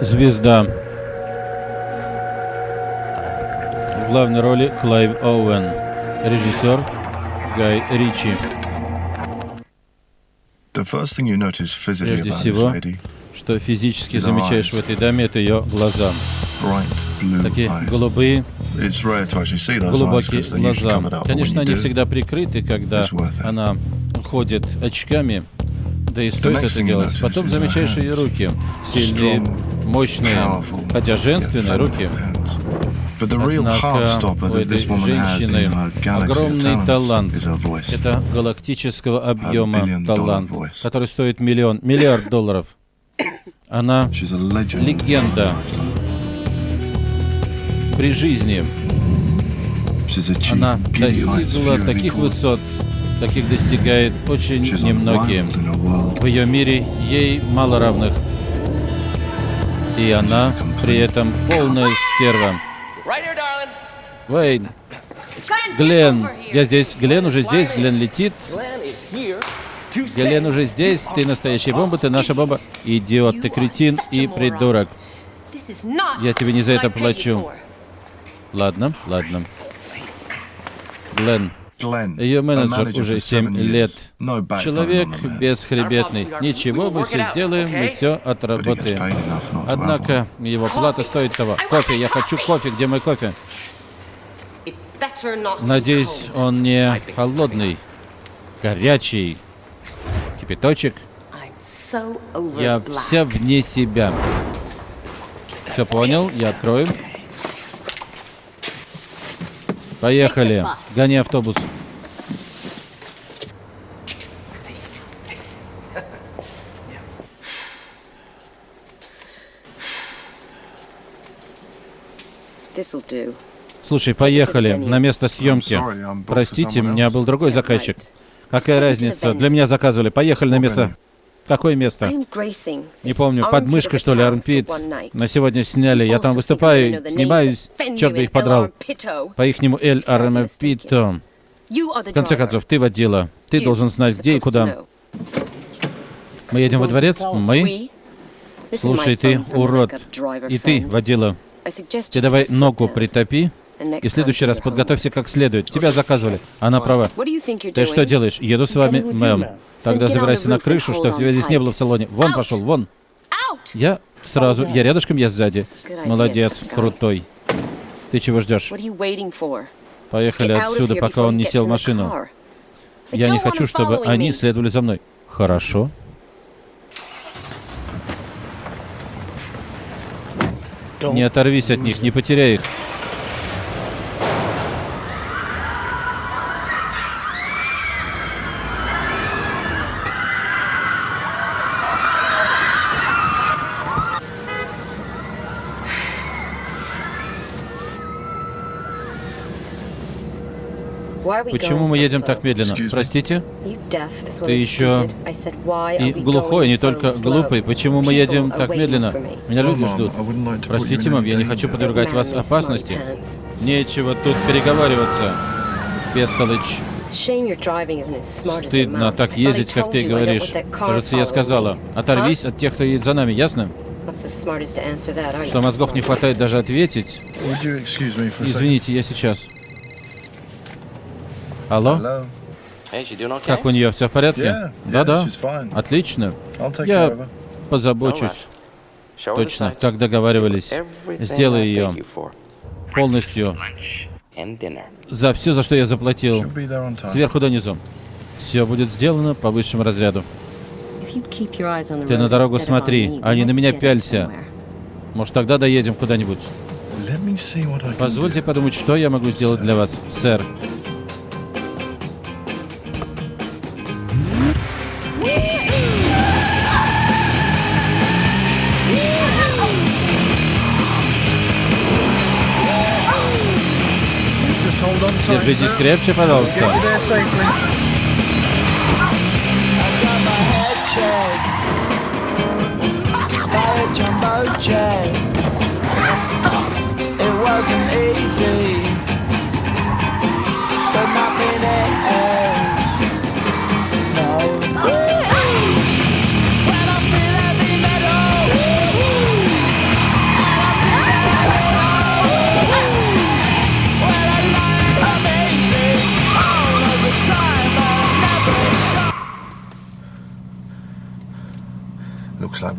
Звезда. В главной роли Клайв Оуэн. Режиссер Гай Ричи. Прежде всего, что физически замечаешь в этой даме, это ее глаза. Такие голубые, глубокие глаза. Конечно, они всегда прикрыты, когда она ходит очками, да и стоит это делать. Потом замечаешь ее руки. Сильные, мощные, хотя женственные руки. Однако у этой женщины огромный талант. Это галактического объема талант, который стоит миллиард долларов. Она легенда при жизни. Она достигла таких высот, таких достигает очень немногие. В ее мире ей мало равных. И она при этом полная стерва. Вейн, Глен, я здесь. Глен уже здесь, Глен летит. Глен уже здесь. Ты настоящая бомба, ты наша бомба. Идиот, ты кретин и придурок. Я тебе не за это плачу. Ладно. Глен. Ее менеджер уже 7 лет. Человек бесхребетный. Ничего, мы все сделаем, мы все отработаем. Однако его плата стоит того. Кофе, я хочу кофе. Где мой кофе? Надеюсь, он не холодный, горячий. Кипяточек. Я вся вне себя. Все понял, я открою. Поехали. Гони автобус. Слушай, поехали на место съемки. Простите, у меня был другой заказчик. Какая разница? Для меня заказывали. Поехали на место. Какое место? Не помню. Под мышкой, что ли, Армпит. На сегодня сняли. Я там выступаю, снимаюсь. Черт бы их подрал. По-ихнему Эль Армпито. В конце концов, ты водила. Ты должен знать, где и куда. Мы едем во дворец? Мы? Слушай, ты урод. И ты, водила. Ты давай ногу притопи. И в следующий раз подготовься как следует. Тебя заказывали. Она права. Ты что делаешь? Еду с вами, мэм. Тогда забирайся на крышу, чтобы тебя здесь не было в салоне. Вон пошел, вон. Я сразу. Я рядышком, я сзади. Молодец, крутой. Ты чего ждешь? Поехали отсюда, пока он не сел в машину. Я не хочу, чтобы они следовали за мной. Хорошо. Не оторвись от них, не потеряй их. Почему мы едем так медленно? Простите? Ты еще и глухой, не только глупый. Почему мы едем так медленно? Меня люди ждут. Простите, мам, я не хочу подвергать вас опасности. Нечего тут переговариваться, бестолочь. Стыдно так ездить, как ты говоришь. Кажется, я сказала. Оторвись от тех, кто едет за нами, ясно? Что мозгов не хватает даже ответить? Извините, я сейчас. Алло? Как у нее? Все в порядке? Да. Отлично. Я позабочусь. Точно. Так договаривались. Сделай ее полностью. За все, за что я заплатил. Сверху донизу. Все будет сделано по высшему разряду. Ты на дорогу смотри, а не на меня пялься. Может, тогда доедем куда-нибудь? Позвольте подумать, что я могу сделать для вас, сэр. Держитесь крепче, пожалуйста.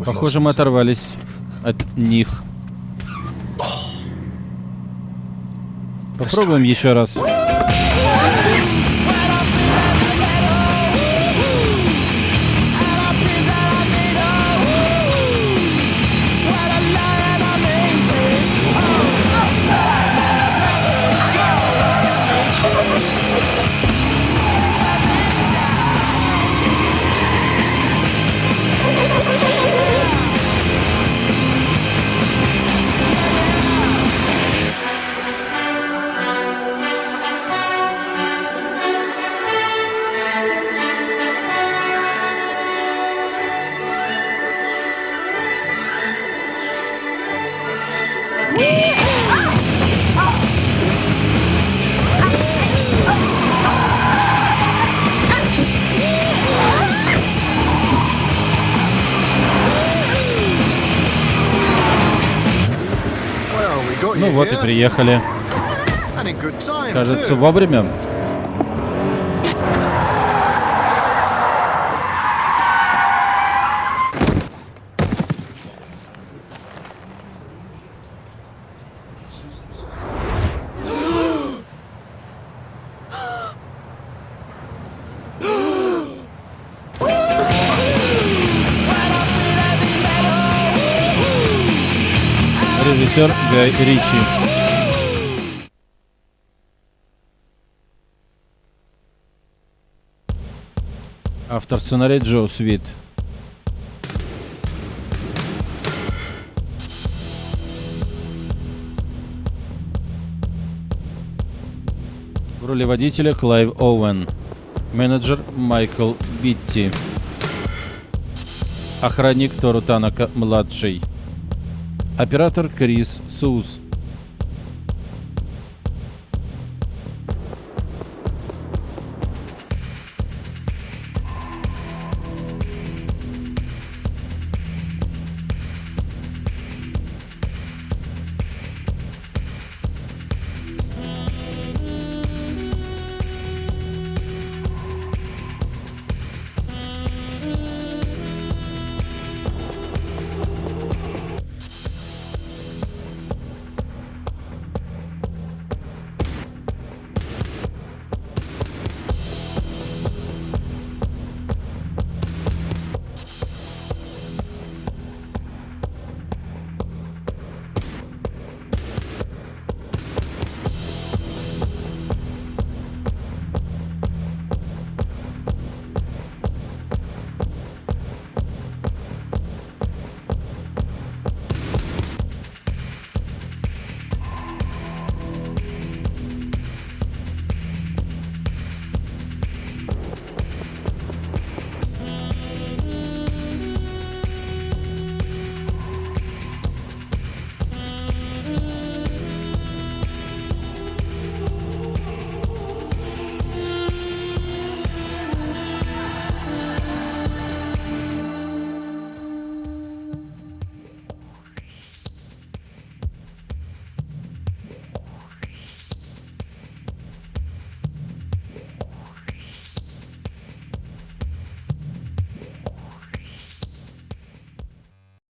Похоже, мы оторвались от них. Попробуем еще раз. Ну вот и приехали. Кажется, вовремя. Режиссер Гай Ричи. Автор сценария Джо Свит. В роли водителя Клайв Оуэн. Менеджер Майкл Битти. Охранник Тору Танака-младший. Оператор Крис Суз.